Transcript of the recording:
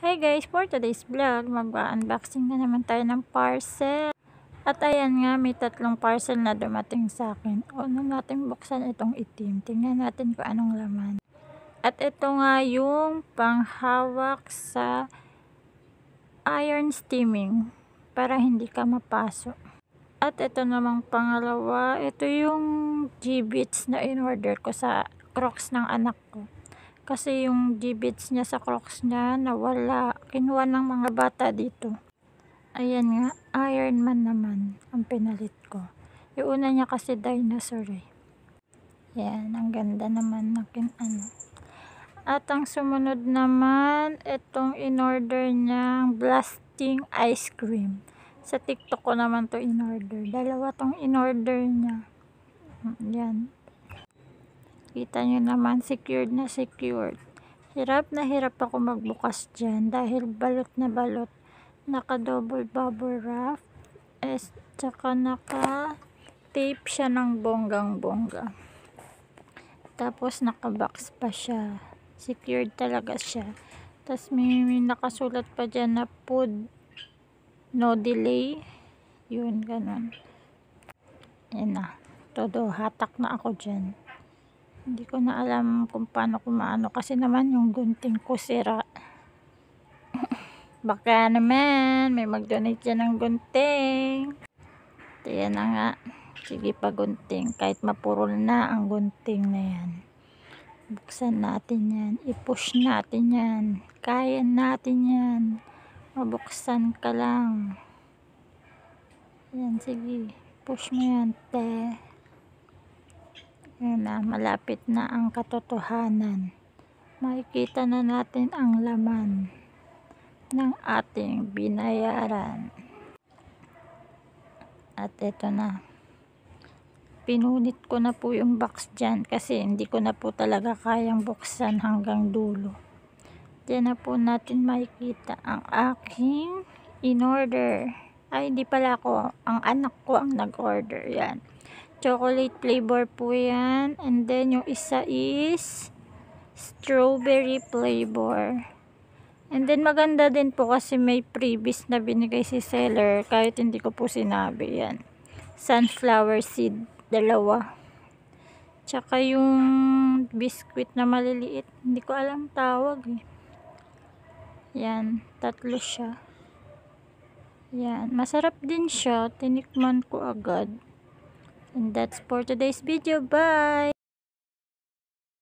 Hi guys, for today's vlog, mag-unboxing na naman tayo ng parcel. At ayan nga, may 3 parcel na dumating sa akin. Una natin buksan itong itim. Tingnan natin kung anong laman. At ito nga yung panghawak sa iron steaming para hindi ka mapaso. At ito namang pangalawa, ito yung G-Beats na in-order ko sa Crocs ng anak ko. Kasi yung G-Beats niya sa Crocs niya nawala. Kinuha ng mga bata dito. Ayan nga, Iron Man naman ang pinalit ko. Yung una niya kasi dinosaur eh. Yan, ang ganda naman nakin ano. At ang sumunod naman, itong in-order niyang blasting ice cream. Sa TikTok ko naman to in-order. Dalawa tong in-order niya. Yan. Kita nyo naman, secured na secured. Hirap na hirap ako magbukas dyan dahil balot na balot. Naka double bubble wrap. Tsaka naka tape siya ng bonggang bongga. Tapos naka box pa siya. Secured talaga siya. Tapos may nakasulat pa dyan na food no delay. Yun, ganun. Yan na. Todo, hatak na ako dyan. Hindi ko na alam kung paano kumaano kasi naman yung gunting ko sira. Baka naman may mag-donate dyan ng gunting. Ito yan na nga. Sige pa gunting. Kahit mapurol na ang gunting na yan. Buksan natin yan. I-push natin yan. Kaya natin yan. Mabuksan ka lang. Yan, sige. Push mo yan, te. Yan na, malapit na ang katotohanan. Makikita na natin ang laman ng ating binayaran. At ito na. Pinunit ko na po yung box dyan kasi hindi ko na po talaga kayang buksan hanggang dulo. Diyan na po natin makikita ang aking in-order. Ay, hindi pala ako. Ang anak ko ang nag-order. Yan. Chocolate flavor po yan. And then yung isa is strawberry flavor. And then maganda din po kasi may freebies na binigay si seller kahit hindi ko po sinabi yan. Sunflower seed, 2. Tsaka yung biscuit na maliliit. Hindi ko alam tawag eh. Yan, 3 siya. Yan, masarap din siya. Tinikman ko agad. And that's for today's video. Bye!